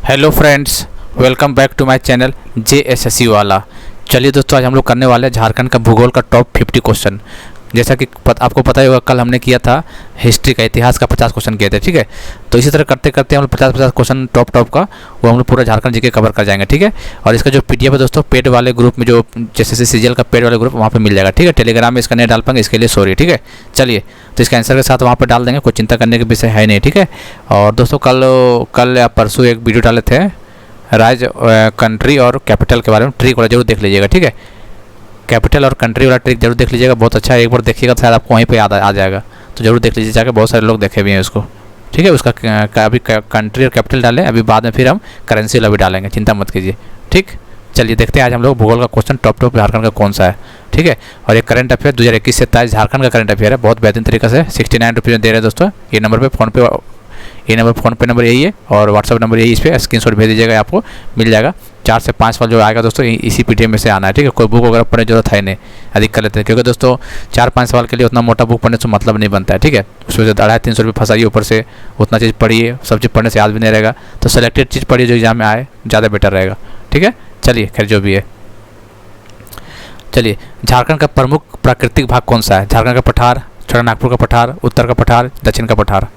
Hello friends, welcome back to my channel JSSC वाला। चलिए दोस्तों, आज हम लोग करने वाले हैं झारखंड का भूगोल का टॉप 50 क्वेश्चन। जैसा कि आपको पता ही होगा, कल हमने किया था हिस्ट्री का, इतिहास का 50 क्वेश्चन किए थे। ठीक है, तो इसी तरह करते करते हम लोग 50 क्वेश्चन टॉप का वो हम लोग पूरा झारखंड जी के कवर कर जाएंगे। ठीक है, और इसका जो PDF है दोस्तों, पेड वाले ग्रुप में, जो JSSC CGL का पेड वाले ग्रुप, वहाँ पर मिल जाएगा। ठीक है, टेलीग्राम में इसका नहीं डाल पाएंगे, इसके लिए सॉरी। ठीक है, चलिए तो इसका आंसर के साथ वहाँ पर डाल देंगे, कोई चिंता करने के विषय है नहीं। ठीक है, और दोस्तों कल या परसों एक वीडियो डाले थे राज्य, कंट्री और कैपिटल के बारे में, ट्रिक वाला जरूर देख लीजिएगा। ठीक है, कैपिटल और कंट्री वाला ट्रिक जरूर देख लीजिएगा, बहुत अच्छा है। एक बार देखिएगा तो शायद आपको वहीं पे याद आ जाएगा, तो जरूर देख लीजिए जाकर, बहुत सारे लोग देखे भी हैं उसको। ठीक है, उसका अभी कंट्री और कैपिटल डालें, अभी बाद में फिर हम करेंसी वाला भी डालेंगे, चिंता मत कीजिए। ठीक, चलिए देखते हैं आज हम लोग भूगोल का क्वेश्चन टॉप झारखंड का कौन सा है। ठीक है, और एक करंट अफेयर 2021 से 23 झारखंड का करंट अफेयर है, बहुत बेहतरीन तरीके से 69 रुपये में दे रहे हैं दोस्तों। ये नंबर पे फ़ोन पे नंबर यही है और व्हाट्सअप नंबर यही, इस पर स्क्रीनशॉट भेज दीजिएगा, आपको मिल जाएगा। 4 से 5 वाला जो आएगा दोस्तों, इसी PDF में से आना है। ठीक है, कोई बुक वगैरह पढ़ने की जरूरत है नहीं, अधिक कर लेते हैं, क्योंकि दोस्तों 4-5 सवाल के लिए उतना मोटा बुक पढ़ने से मतलब नहीं बनता है। ठीक है, उसमें से 250-300 रुपये फंसाइए, ऊपर से उतना चीज़ पढ़िए, सब चीज़ पढ़ने से याद भी नहीं रहेगा। तो सेलेक्टेड चीज़ पढ़िए जो एग्जाम में आए, ज़्यादा बेटर रहेगा। ठीक है, चलिए खैर जो भी है। चलिए, झारखंड का प्रमुख प्राकृतिक भाग कौन सा है? झारखंड का पठार, छोटा नागपुर का पठार, उत्तर का पठार, दक्षिण का पठार।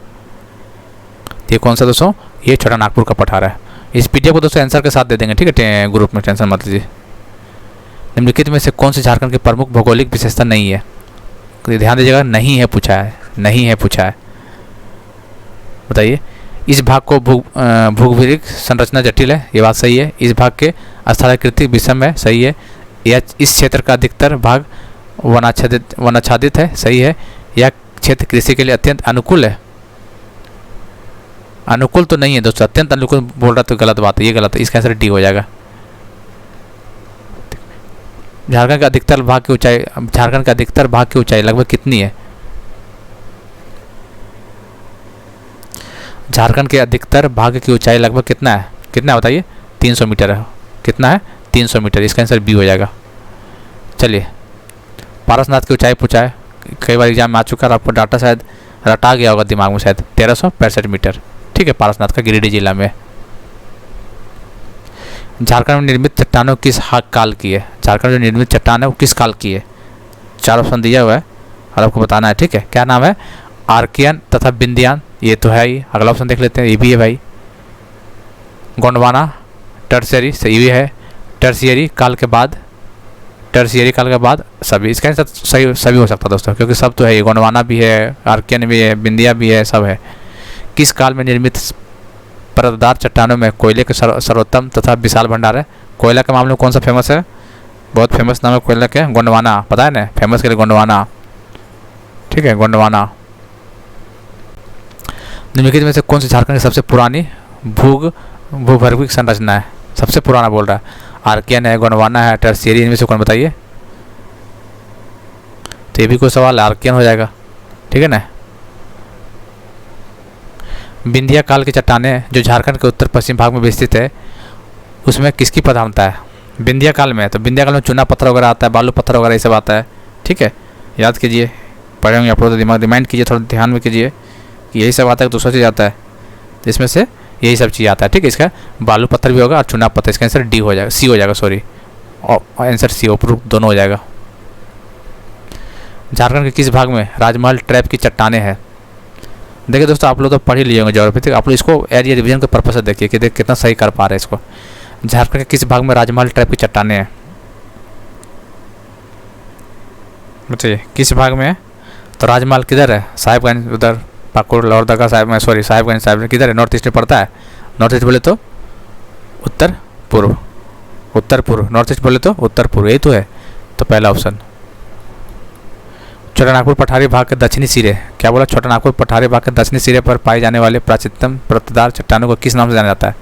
ये कौन सा दोस्तों? ये छोटा नागपुर का पठार है। इस PDF को दोस्तों आंसर के साथ दे देंगे। ठीक है, ग्रुप में, टेंशन मत लीजिए। निम्नलिखित में से कौन सी झारखंड की प्रमुख भौगोलिक विशेषता नहीं है? ध्यान दीजिएगा, नहीं है पूछा है, नहीं है पूछा है, बताइए। इस भाग को भूगोलिक संरचना जटिल है, ये बात सही है। इस भाग के स्थलाकृति विषम है, सही है। यह इस क्षेत्र का अधिकतर भाग वनाच्छादित है, सही है। यह क्षेत्र कृषि के लिए अत्यंत अनुकूल है। अनुकूल तो नहीं है दोस्तों, अत्यंत अनुकूल बोल रहा तो गलत बात है, ये गलत है, इसका आंसर D हो जाएगा। झारखंड का अधिकतर भाग की ऊंचाई लगभग कितनी है? झारखंड के अधिकतर भाग की ऊंचाई लगभग कितना है बताइए? 300 मीटर है। कितना है? 300 मीटर, इसका आंसर B हो जाएगा। चलिए, पारसनाथ की ऊंचाई पूछा है, कई बार एग्जाम में आ चुका है, आपको डाटा शायद रटा गया होगा दिमाग में, शायद 1365 मीटर। ठीक है, पारसनाथ का गिरिडीह जिला में। झारखंड में निर्मित चट्टानों किस काल की है? झारखंड में निर्मित चट्टान है वो किस काल की है? 4 ऑप्शन दिया हुआ है और आपको बताना है। ठीक है, क्या नाम है? आर्कियन तथा विंध्यान, ये तो है ही। अगला ऑप्शन देख लेते हैं, ये भी है भाई, गोंडवाना, टर्शियरी, सही भी है। टर्शियरी काल के बाद सभी, इसका आंसर सभी हो सकता है दोस्तों, क्योंकि सब तो है, ये गोंडवाना भी है, आर्कियन भी है, विंध्या भी है, सब है। किस काल में निर्मित परतदार चट्टानों में कोयले के सर्वोत्तम तथा विशाल भंडार है? कोयला के मामले में कौन सा फेमस है? बहुत फेमस नाम है कोयला के, गोंडवाना, पता है ना, फेमस के लिए गोंडवाना। ठीक है, गोंडवाना। निम्नलिखित में से कौन सी झारखंड की सबसे पुरानी भूगर्भिक संरचना है? सबसे पुराना बोल रहा है, आर्कियन है, गोंडवाना है, टर्शियरी, इनमें से कौन बताइए? तो ये भी कोई सवाल, आर्कियन हो जाएगा। ठीक है ना। विंध्या काल की चट्टानें जो झारखंड के उत्तर पश्चिम भाग में विस्तृत है, उसमें किसकी प्रधानता है? विंध्या काल में, तो विंध्या काल में चूना पत्थर वगैरह आता है, बालू पत्थर वगैरह ये सब आता है। ठीक है, याद कीजिए, पढ़े होंगे आप लोग, तो दिमाग रिमाइंड कीजिए, थोड़ा ध्यान में कीजिए कि यही सब आता है, दूसरा चीज़ आता है, इसमें से यही सब चीज़ आता है। ठीक है, इसका बालू पत्थर भी होगा और चूना पत्थर, इसका आंसर D हो जाएगा, C हो जाएगा, सॉरी, और आंसर C उपरोक्त दोनों हो जाएगा। झारखंड के किस भाग में राजमहल ट्रैप की चट्टानें हैं? देखिए दोस्तों, आप लोग तो पढ़ ही लिए होंगे ज्योग्राफी, आप लोग इसको एरिया रिवीजन के पर्पज से देखिए कि कितना सही कर पा रहे हैं इसको। झारखंड के किस भाग में राजमहल ट्रैप की चट्टानें हैं? बताइए किस भाग में है? तो राजमहल किधर है? साहिबगंज, उधर पाकुड़, लोहरदगा साहिब में, सॉरी साहिबगंज साहिब किधर है? नॉर्थ ईस्ट में पड़ता है। नॉर्थ ईस्ट बोले तो उत्तर पूर्व, नॉर्थ ईस्ट बोले तो उत्तर पूर्व, यही तो है। तो पहला ऑप्शन। छोटा नागपुर पठारी भाग के दक्षिणी सिरे, क्या बोला? छोटा नागपुर पठारी भाग के दक्षिणी सिरे पर पाए जाने वाले प्राचीनतम परतदार चट्टानों को किस नाम से जाना जाता है?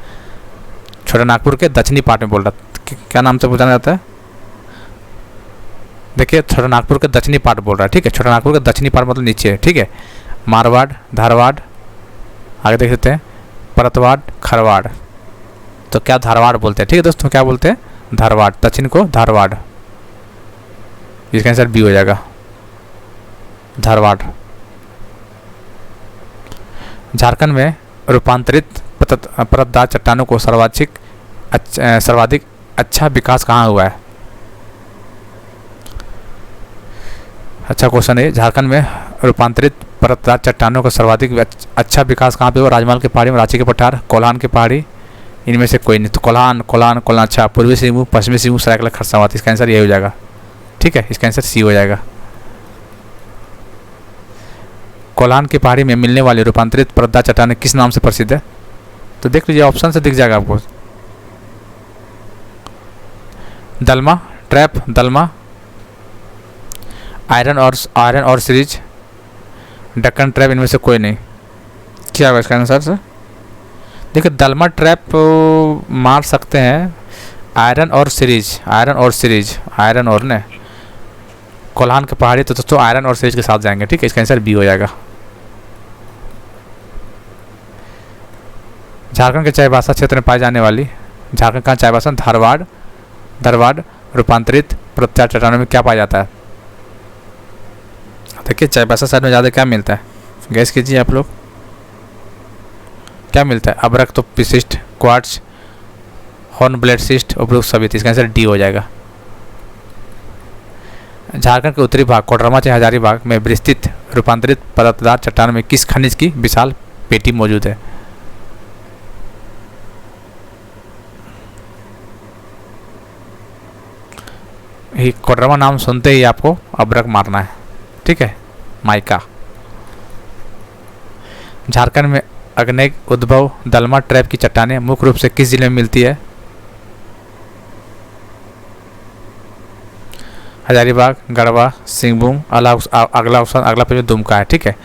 छोटा नागपुर के दक्षिणी पार्ट में बोल रहा, क्या नाम से जाना जाता है? देखिए, छोटा नागपुर के दक्षिणी पार्ट बोल रहा है। ठीक है, छोटा नागपुर के दक्षिणी पार्ट मतलब नीचे है। ठीक है, मारवाड़, धारवाड़, आगे देख सकते हैं, परतवाड़, खरवाड़, तो क्या धारवाड़ बोलते हैं। ठीक है दोस्तों, क्या बोलते हैं? धारवाड़, दक्षिण को धारवाड़, इसका आंसर B हो जाएगा, धारवाड़। झारखंड में रूपांतरित परतदार चट्टानों को सर्वाधिक अच्छा विकास कहाँ हुआ है? अच्छा क्वेश्चन है। झारखंड में रूपांतरित परतदार चट्टानों का सर्वाधिक अच्छा विकास कहाँ पे हुआ? राजमहल की पहाड़ी में, रांची के पठार, कोल्हान की पहाड़ी, इनमें से कोई नहीं। तो कोल्हान। अच्छा, पूर्वी सिंहभूम, पश्चिमी सिंहभूम, सरायकेला, खरसावां। इसका आंसर ये हो जाएगा। ठीक है, इसका आंसर सी हो जाएगा। कोल्हान की पहाड़ी में मिलने वाली रूपांतरित परतदार चट्टानें किस नाम से प्रसिद्ध है? तो देख लीजिए, ऑप्शन से दिख जाएगा आपको। दलमा ट्रैप, दलमा, आयरन और सीरीज, डक्कन ट्रैप, इनमें से कोई नहीं। क्या होगा इसका आंसर सर? देखिए, दलमा ट्रैप मार सकते हैं, आयरन और ने कोल्हान की पहाड़ी, तो दोस्तों आयरन और सीरीज के साथ जाएंगे। ठीक है, इसका आंसर बी हो जाएगा। झारखंड के चाईबासा क्षेत्र में पाई जाने वाली, झारखंड का चाईबासा, धारवाड़ रूपांतरित परतदार चट्टानों में क्या पाया जाता है? देखिए, चाईबासा साइड में ज़्यादा क्या मिलता है? गैस कीजिए आप लोग, क्या मिलता है? अभ्रक, तो पिशिस्ट, क्वार्ट्ज, हॉर्नब्लेड सिस्ट, उपरोक्त सभी। इसका आंसर डी हो जाएगा। झारखंड के उत्तरी भाग कोडरमा चाहे हजारीबाग में विस्तृत रूपांतरित परतदार चट्टानों में किस खनिज की विशाल पेटी मौजूद है? ये कोडरमा नाम सुनते ही आपको अभ्रक मारना है। ठीक है, माइका। झारखंड में अग्नेय उद्भव दलमा ट्रैप की चट्टानें मुख्य रूप से किस जिले में मिलती है? हजारीबाग, गढ़वा, सिंहभूम। अगला पेज में दुमका है। ठीक है,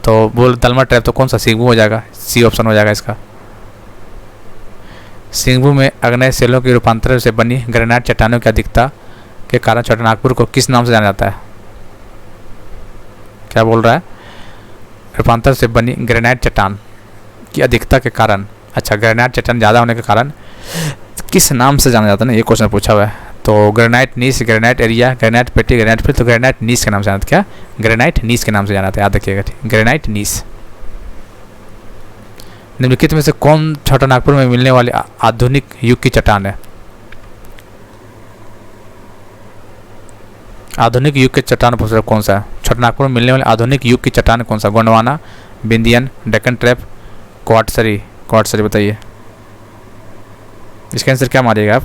तो बोल दलमा ट्रैप तो कौन सा? सिंहभूम हो जाएगा, सी ऑप्शन हो जाएगा इसका। सिंहभूम में अग्नेय सेलों के रूपांतरण से बनी ग्रेनाइट चट्टानों की अधिकता के कारण छोटानागपुर को किस नाम से जाना जाता है? क्या बोल रहा है? रूपांतर से बनी ग्रेनाइट चट्टान की अधिकता के कारण, अच्छा, ग्रेनाइट चट्टान ज़्यादा होने के कारण किस नाम से जाना जाता है ना, ये क्वेश्चन पूछा हुआ है। तो granite gneiss, granite area, granite पेटी, ग्रेनाइट फिल, तो ग्रेनाइट नीस के नाम से जाना था। क्या? ग्रेनाइट नीस के नाम से जाना था, याद रखिएगा। ठीक, ग्रेनाइट नीस। निम्नलिखित में से कौन छोटानागपुर में मिलने वाली आधुनिक युग की चट्टान है? आधुनिक युग के चट्टान पूछ रहे कौन सा है? छोटानागपुर में मिलने वाले आधुनिक युग की चट्टान कौन सा? गोंडवाना, बिंदियन, डेक्कन ट्रैप, क्वार्टसरी। बताइए, इसका आंसर क्या मारिएगा आप?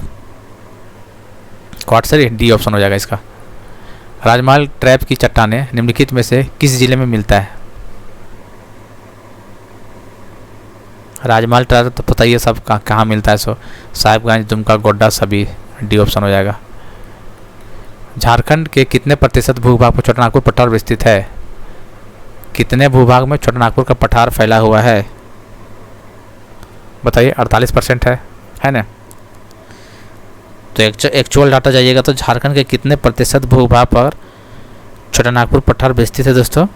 क्वार्टसरी, डी ऑप्शन हो जाएगा इसका। राजमहल ट्रैप की चट्टानें निम्नलिखित में से किस जिले में मिलता है? राजमहल ट्रैप तो पता ही है सब कहाँ मिलता है। सो साहिबगंज, दुमका, गोड्डा, सभी। डी ऑप्शन हो जाएगा। झारखंड के कितने प्रतिशत भूभाग पर छोटानागपुर पठार विस्तृत है? कितने भूभाग में छोटानागपुर का पठार फैला हुआ है? बताइए। 48% है ना? तो एक्चुअल डाटा जाइएगा तो झारखंड के कितने प्रतिशत भूभाग पर छोटानागपुर पठार विस्तृत है दोस्तों?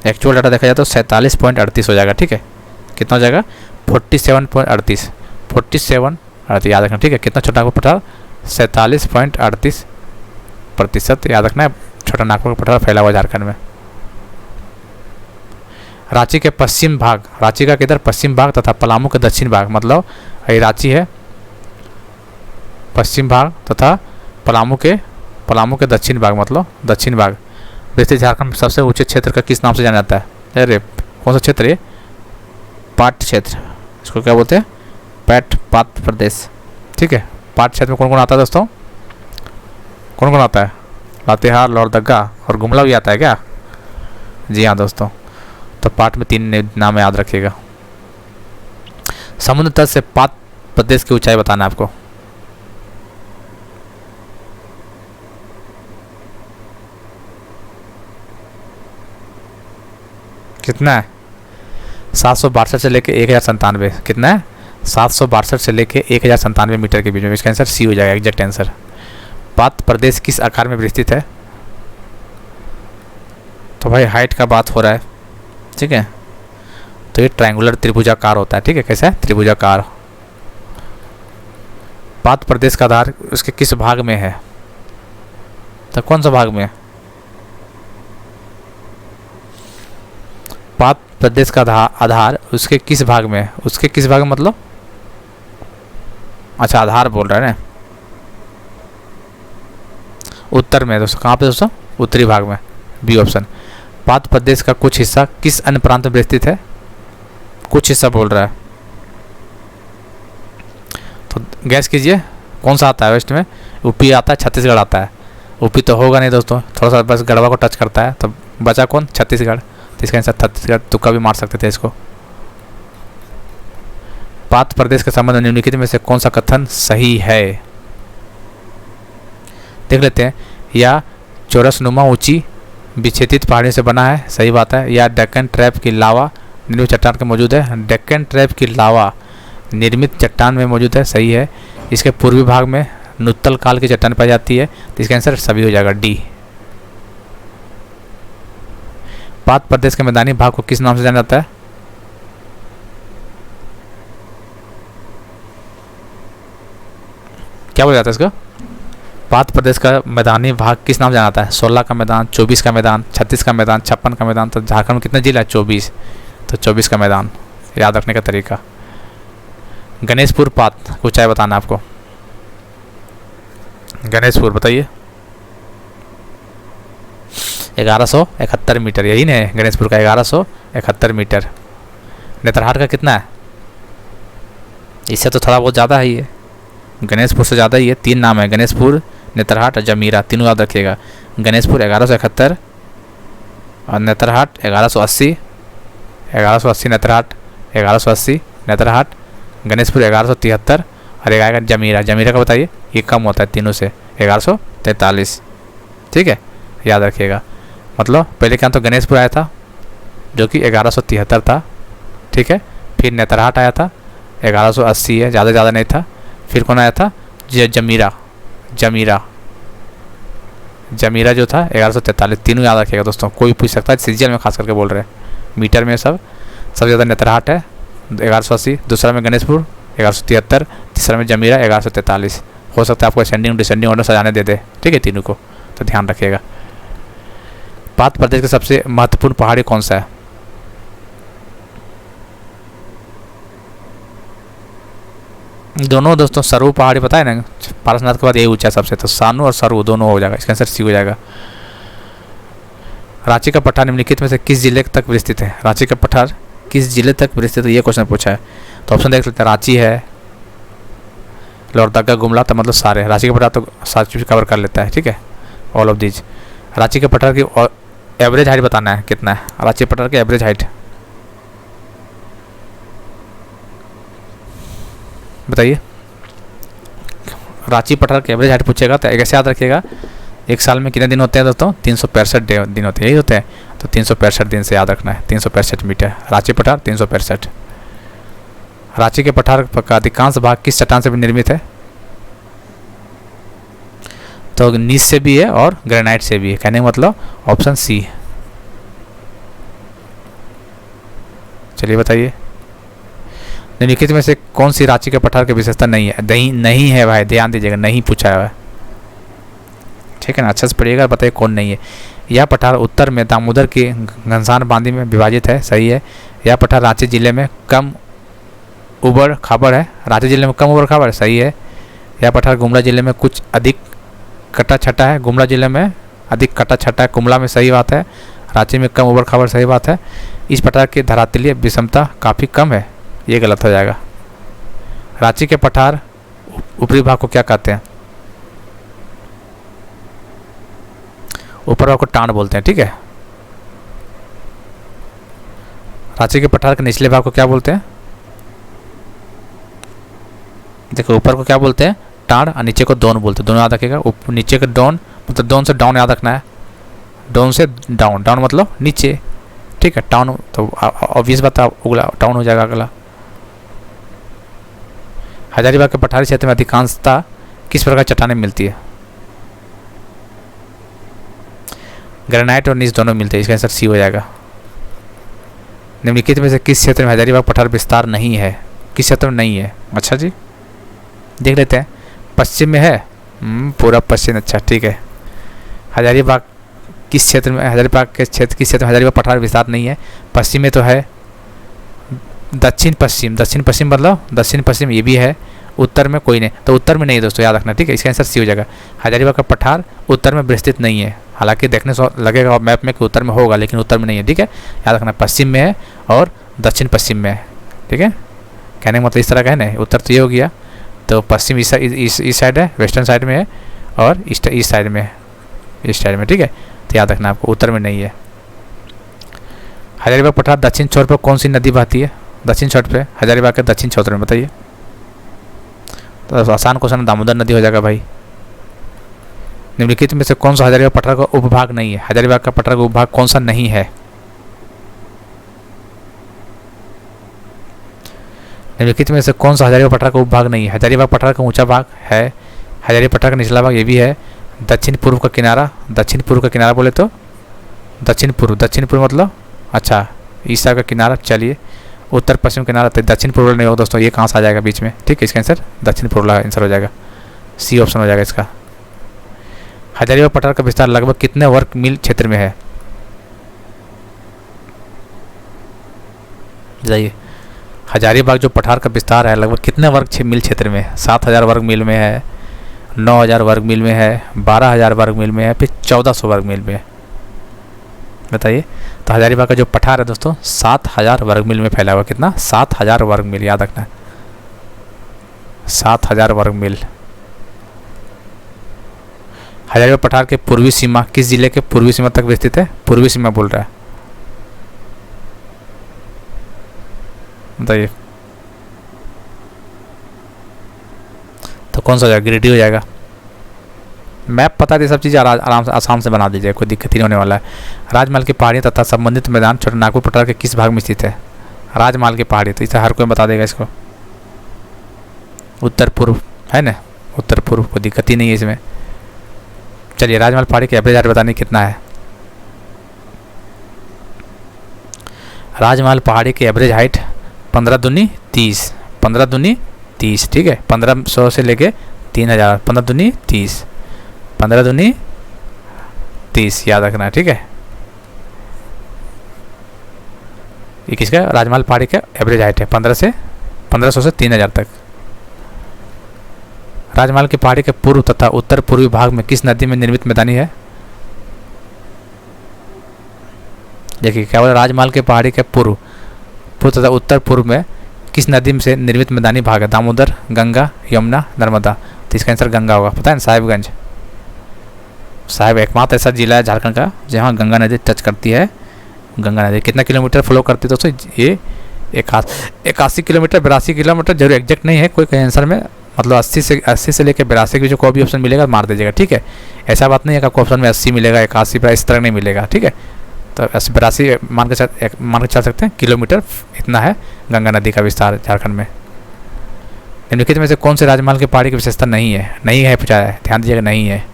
एक्चुअल डाटा देखा जाए तो 47.38 हो जाएगा। ठीक है, कितना हो जाएगा? 47.38। 47 याद रखना। ठीक है, कितना छोटानागपुर पठार? 47.38% याद रखना है। छोटानागपुर पठार फैला हुआ झारखंड में। रांची के पश्चिम भाग, रांची का किधर? पश्चिम भाग तथा पलामू के दक्षिण भाग, मतलब ये रांची है पश्चिम भाग तथा पलामू के दक्षिण भाग, मतलब दक्षिण भाग। वैसे झारखंड में सबसे ऊंचे क्षेत्र का किस नाम से जाना जाता है? अरे कौन सा क्षेत्र है? पाट क्षेत्र। इसको क्या बोलते हैं? पाट प्रदेश। ठीक है, पाट क्षेत्र में कौन कौन आता है दोस्तों? कौन आता है? लातेहार, लोहरदगा और गुमला भी आता है क्या? जी हाँ दोस्तों, तो पाट में 3 नाम याद रखिएगा। समुद्र तट से पाट प्रदेश की ऊंचाई बताना है आपको। कितना है? 762 से लेके 1097। कितना है? 762 से लेके 1097 मीटर के बीच में। इसका आंसर सी हो जाएगा, एग्जैक्ट आंसर। पाट प्रदेश किस आकार में विस्तृत है? तो भाई हाइट का बात हो रहा है। ठीक है, तो ये ट्रायंगुलर त्रिभुजाकार होता है। ठीक है, कैसा है? त्रिभुजाकार। पाट प्रदेश का आधार उसके किस भाग में है? तो कौन सा भाग में है? पाट प्रदेश का आधार उसके किस भाग में, उसके किस भाग में मतलब, अच्छा आधार बोल रहे हैं ना, उत्तर में दोस्तों, कहाँ पे दोस्तों, उत्तरी भाग में, बी ऑप्शन। पात प्रदेश का कुछ हिस्सा किस अन्य प्रांत में स्थित है, कुछ हिस्सा बोल रहा है, तो गैस कीजिए कौन सा आता है वेस्ट में, यूपी आता है, छत्तीसगढ़ आता है, यूपी तो होगा नहीं दोस्तों, थोड़ा सा बस गढ़वा को टच करता है, तो बचा कौन, छत्तीसगढ़, तो इसका आंसर छत्तीसगढ़, तुक्का भी मार सकते थे इसको। पात प्रदेश के संबंध में निम्नलिखित में से कौन सा कथन सही है, देख लेते हैं। या चौरसनुमा ऊंची विक्षेपित पहाड़ियों से बना है, सही बात है। या डेक्कन ट्रैप की लावा निर्मित चट्टान के मौजूद है, डेक्कन ट्रैप की लावा निर्मित चट्टान में मौजूद है, सही है। इसके पूर्वी भाग में नुत्तल काल की चट्टान पाई जाती है, तो इसका आंसर सभी हो जाएगा डी। पात प्रदेश के मैदानी भाग को किस नाम से जाना जाता है, क्या बोला जाता है इसका, पात प्रदेश का मैदानी भाग किस नाम से जाना जाता है, 16 का मैदान, 24 का मैदान, 36 का मैदान, 56 का मैदान, तो झारखंड में कितने जिला है, 24, तो 24 का मैदान, याद रखने का तरीका। गणेशपुर पात कुछ है बताना आपको, गणेशपुर बताइए, 1171 मीटर, यही ना है गणेशपुर का, 1171 मीटर। नेतरहाट का कितना है, इससे तो थोड़ा बहुत ज़्यादा है ये, गणेशपुर से ज़्यादा ही है, 3 नाम है, गणेशपुर, नेतरहाट और जमीरा, तीनों याद रखिएगा। गणेशपुर 1171 और नेतरहाट 1180, 1180 नेतरहाट, 1180 नेतरहाट, गणेशपुर 1173 और एक आएगा जमीरा, जमीरा का बताइए, ये कम होता है तीनों से, 1143, ठीक है, याद रखिएगा। मतलब पहले क्या तो गणेशपुर आया था जो कि 1173 था, ठीक है, फिर नेतरहाट आया था 1180 है, ज़्यादा नहीं था, फिर कौन आया था, जमीरा, जमीरा, जमीरा जो था 1143, तीनों याद रखिएगा दोस्तों, कोई पूछ सकता है, सीरियल में खास करके बोल रहे हैं, मीटर में सबसे ज़्यादा नेतरहाट है 1180, दूसरा में गणेशपुर 1173, तीसरा में जमीरा 1143, हो सकता है आपको असेंडिंग डिसेंडिंग ऑर्डर सजाने दे दे, ठीक है, तीनों को, तो ध्यान रखिएगा। पात प्रदेश का सबसे महत्वपूर्ण पहाड़ी कौन सा है, दोनों दोस्तों, सरु पहाड़ी पता है ना, पारसनाथ के बाद यही ऊंचा सबसे, तो सानू और सरु दोनों हो जाएगा, इसका आंसर सी हो जाएगा। रांची का पठार निम्नलिखित में से किस जिले तक विस्तृत है, रांची का पठार किस जिले तक विस्तृत है, ये क्वेश्चन पूछा है, तो ऑप्शन देख लेते हैं, रांची है, लोहरदगा, गुमला, तो मतलब सारे, रांची का पठार तो सारी चीज़ कवर कर लेता है, ठीक है, ऑल ऑफ दीज। रांची के पठार की एवरेज हाइट बताना है कितना है, रांची पठार की एवरेज हाइट बताइए, रांची पठार की एवरेज हाइट पूछेगा तो कैसे याद रखिएगा, एक साल में कितने दिन होते हैं दोस्तों, 365 दिन होते हैं, यही होते हैं, तो 365 दिन से याद रखना है, 365 मीटर, रांची पठार 365। रांची के पठार का अधिकांश भाग किस चट्टान से निर्मित है, तो नीस से भी है और ग्रेनाइट से भी है, कहने का मतलब ऑप्शन सी। चलिए बताइए, निम्नलिखित में से कौन सी रांची के पठार की विशेषता नहीं है, नहीं है भाई, ध्यान दीजिएगा, नहीं पूछा है, ठीक है ना, अच्छा से पढ़िएगा, बताइए कौन नहीं है। यह पठार उत्तर में दामोदर की घनसार बांदी में विभाजित है, सही है। यह पठार रांची जिले में कम उबड़ खाबड़ है, रांची जिले में कम उबड़ खाबड़, सही है। यह पठार गुमला जिले में कुछ अधिक कटा छटा है, गुमला जिले में अधिक कटा छटा है, कुमला में, सही बात है। रांची में कम उबड़ खाबड़, सही बात है। इस पठार की धरातलीय विषमता काफ़ी कम है, ये गलत हो जाएगा। रांची के पठार ऊपरी भाग को क्या कहते हैं, ऊपर भाग को टांड बोलते हैं, ठीक है। रांची के पठार के निचले भाग को क्या बोलते हैं, देखो ऊपर को क्या बोलते हैं, टांड, और नीचे को डोन बोलते हैं, दोनों याद रखिएगा। नीचे का डोन मतलब डोन से डाउन याद रखना है, डोन से डाउन, डाउन मतलब नीचे, ठीक है। टाउन तो ऑब्वियस बात है, उगला टाउन हो जाएगा अगला। हजारीबाग के पठारी क्षेत्र में अधिकांशता किस प्रकार चट्टानें मिलती है, ग्रेनाइट और नीस दोनों मिलते हैं, इसका आंसर सी हो जाएगा। निम्नलिखित में से किस क्षेत्र में हजारीबाग पठार विस्तार नहीं है, किस क्षेत्र में नहीं है, अच्छा जी देख लेते हैं। पश्चिम में है, पूरा पश्चिम, अच्छा ठीक है। हजारीबाग किस क्षेत्र में हजारीबाग के क्षेत्र, किस क्षेत्र में हजारीबाग पठार विस्तार नहीं है? पश्चिम में तो है, दक्षिण पश्चिम, दक्षिण पश्चिम मतलब दक्षिण पश्चिम ये भी है, उत्तर में कोई नहीं, तो उत्तर में नहीं है दोस्तों, याद रखना, ठीक है। इसका आंसर सी हो जाएगा। हजारीबाग का पठार उत्तर में विस्तृत नहीं है, हालांकि देखने से लगेगा मैप में कि उत्तर में होगा, लेकिन उत्तर में नहीं है, ठीक है। याद रखना पश्चिम में है और दक्षिण पश्चिम में है, ठीक है। कहने का मतलब इस तरह का है ना, उत्तर तो ये हो गया, तो पश्चिम इस साइड है, वेस्टर्न साइड में है, और ईस्ट साइड में है, ईस्ट साइड में, ठीक है। तो याद रखना आपको उत्तर में नहीं है। हजारीबाग पठार दक्षिण छोर पर कौन सी नदी बहती है? दक्षिण छोर पे हजारीबाग के दक्षिण छोर में बताइए। तो आसान क्वेश्चन, दामोदर नदी हो जाएगा भाई। निम्नलिखित में से कौन सा हजारीबाग पठार का उपभाग नहीं है? हजारीबाग का पठार का उपभाग कौन सा नहीं है? निम्नलिखित में से कौन सा हजारीबाग पठार का उपभाग नहीं है? हजारीबाग पठार का ऊंचा भाग है, हजारीबाग पठार का निचला भाग ये भी है, दक्षिण पूर्व का किनारा, दक्षिण पूर्व का किनारा बोले तो दक्षिण पूर्व मतलब अच्छा ईस्ट साइड का किनारा, चलिए उत्तर पश्चिम किनारा, तो दक्षिण पूर्व नहीं होगा दोस्तों, ये कहाँ से आ जाएगा बीच में, ठीक है। इसका आंसर दक्षिण पूर्व आंसर हो जाएगा, सी ऑप्शन हो जाएगा इसका। हजारीबाग पठार का विस्तार लगभग कितने वर्ग मील क्षेत्र में है? जाइए, हजारीबाग जो पठार का विस्तार है लगभग कितने वर्ग मील क्षेत्र में है? 7000 वर्ग मील में है, 9000 वर्ग मील में है, 12000 वर्ग मील में है, फिर 1400 वर्ग मील में है, बताइए। तो हजारीबाग का जो पठार है दोस्तों 7000 वर्ग मील में फैला हुआ, कितना? 7000 वर्ग मील, याद रखना 7000 वर्ग मील। हजारीबाग पठार के पूर्वी सीमा किस जिले के पूर्वी सीमा तक विस्तृत है? पूर्वी सीमा बोल रहा है, बताइए। तो कौन सा हो जाएगा? गिरिडीह हो जाएगा। मैप पता है, सब चीज़ आराम से आसान से बना दीजिए, कोई दिक्कत ही नहीं होने वाला है। राजमहल की पहाड़ियाँ तथा संबंधित मैदान छोटानागपुर पठार के किस भाग में स्थित है? राजमहल की पहाड़ी, तो इसे हर कोई बता देगा इसको, उत्तर पूर्व है ना, उत्तर पूर्व, कोई दिक्कत ही नहीं है इसमें। चलिए, राजमहल पहाड़ी के एवरेज हाइट बताने कितना है? राजमहल पहाड़ी की एवरेज हाइट 15 दूनी 30, 15 दूनी 30, ठीक है। 1500 से लेके 3000, 15 दूनी 30, 15 दूनी 30, याद रखना, ठीक है। ये किसका? राजमहल पहाड़ी का एवरेज हाइट है 1500 से 3000 तक। राजमहल की पहाड़ी के पूर्व तथा उत्तर पूर्वी भाग में किस नदी में निर्मित मैदानी है? देखिए क्या बोला, राजमहल के पहाड़ी के पूर्व तथा उत्तर पूर्व में किस नदी से निर्मित मैदानी भाग है? दामोदर, गंगा, यमुना, नर्मदा। तो इसका आंसर गंगा होगा, पता है ना, साहिबगंज। साहिब एकमात्र ऐसा जिला है झारखंड का जहाँ गंगा नदी टच करती है। गंगा नदी कितना किलोमीटर फ्लो करती है दोस्तों? ये 81 किलोमीटर, 82 किलोमीटर, जरूर एग्जैक्ट नहीं है कोई आंसर में, मतलब 80 से लेकर 82 के बीच कोई भी ऑप्शन मिलेगा मार दीजिएगा, ठीक है। ऐसा बात नहीं है कि आपको ऑप्शन में 80 मिलेगा, 81 पर इस तरह नहीं मिलेगा, ठीक है। तो 82 मान के चल सकते हैं किलोमीटर, इतना है गंगा नदी का विस्तार झारखंड में। निम्नलिखित में से कौन से राजमहल की पहाड़ी की विशेषता नहीं है? नहीं है पूछा है, ध्यान दीजिएगा, नहीं है।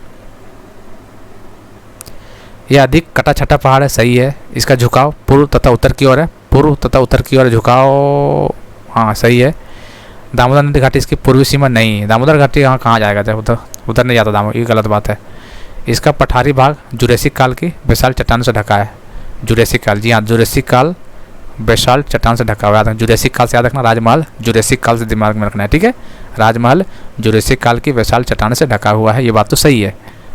यह अधिक कटा छटा पहाड़ है, सही है। इसका झुकाव पूर्व तथा उत्तर की ओर है, पूर्व तथा उत्तर की ओर झुकाव, हाँ सही है। दामोदर नदी घाटी इसकी पूर्वी सीमा नहीं है। दामोदर घाटी यहाँ कहाँ जाएगा? जब उधर नहीं जाता दामोदर, ये गलत बात है। इसका पठारी भाग जुरेसिक काल की बेसाल्ट चट्टान से ढका है। जुरेसिक काल, जी हाँ, जुरेसिक काल बेसाल्ट चट्टान से ढका हुआ है। जुरेसिक काल से याद रखना, राजमहल जुरेसिक काल से दिमाग में रखना है, ठीक है। राजमहल जुरेसिक काल की बेसाल्ट चट्टान से ढका हुआ है, ये बात तो सही है,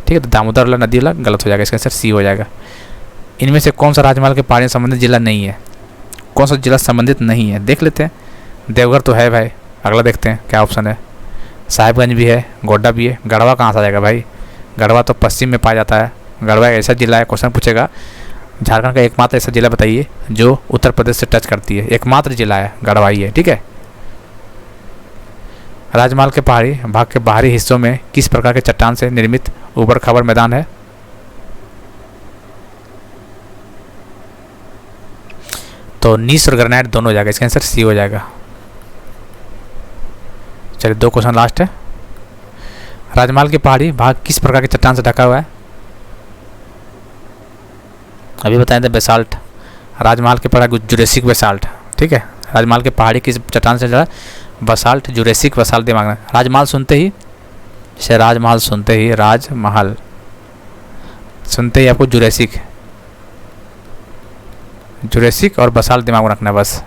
ठीक है। तो दामोदर वाला नदी वाला गलत हो जाएगा, इसका आंसर सी हो जाएगा। इनमें से कौन सा राजमहल के पहाड़ी से संबंधित जिला नहीं है? कौन सा जिला संबंधित नहीं है देख लेते हैं। देवघर तो है भाई, अगला देखते हैं क्या ऑप्शन है। साहिबगंज भी है, गोड्डा भी है, गढ़वा कहाँ से आ जाएगा भाई? गढ़वा तो पश्चिम में पाया जाता है। गढ़वा एक ऐसा जिला है, क्वेश्चन पूछेगा झारखंड का एकमात्र ऐसा जिला बताइए जो उत्तर प्रदेश से टच करती है, एकमात्र जिला है गढ़वा ही है, ठीक है। राजमहल के पहाड़ी भाग के बाहरी हिस्सों में किस प्रकार के चट्टान से निर्मित ऊबड़ खाबड़ मैदान है? तो नीस और ग्रेनाइट दोनों हो जाएगा, इसका आंसर सी हो जाएगा। चलिए 2 क्वेश्चन लास्ट है। राजमहल की पहाड़ी भाग किस प्रकार के चट्टान से ढका हुआ है? अभी बताएं थे बेसाल्ट। राजमहल के पहाड़ी जुरेसिक बेसाल्ट, ठीक है। राजमहल के पहाड़ी किस चट्टान से ढका? बेसाल्ट, जुरेसिक बेसाल्ट दिमाग में। राजमहल सुनते ही, जैसे राजमहल सुनते ही राजमहल, सुनते ही आपको जुरैसिक और बसाल दिमाग में रखना है बस,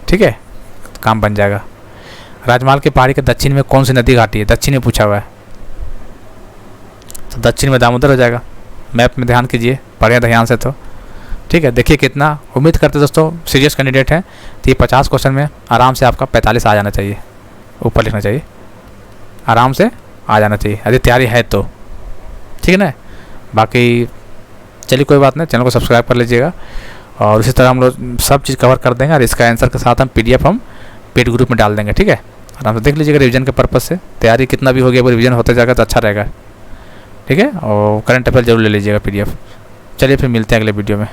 ठीक है, काम बन जाएगा। राजमहल के पहाड़ी के दक्षिण में कौन सी नदी घाटी है? दक्षिण में पूछा हुआ है, तो दक्षिण में दामोदर हो जाएगा। मैप में ध्यान कीजिए, पढ़े ध्यान से तो, ठीक है। देखिए कितना उम्मीद करते दोस्तों सीरियस कैंडिडेट हैं, तो ये 50 क्वेश्चन में आराम से आपका 45 आ जाना चाहिए, ऊपर लिखना चाहिए, आराम से आ जाना चाहिए यदि तैयारी है तो, ठीक है ना। बाकी चलिए कोई बात नहीं, चैनल को सब्सक्राइब कर लीजिएगा और इसी तरह हम लोग सब चीज़ कवर कर देंगे और इसका आंसर के साथ हम PDF हम पेड ग्रुप में डाल देंगे, ठीक है। आराम से देख लीजिएगा रिवीजन के पर्पज़ से, तैयारी कितना भी हो गया वो रिवीजन होते जाएगा तो अच्छा रहेगा, ठीक है। और करंट अफेयर जरूर ले लीजिएगा PDF। चलिए फिर मिलते हैं अगले वीडियो में।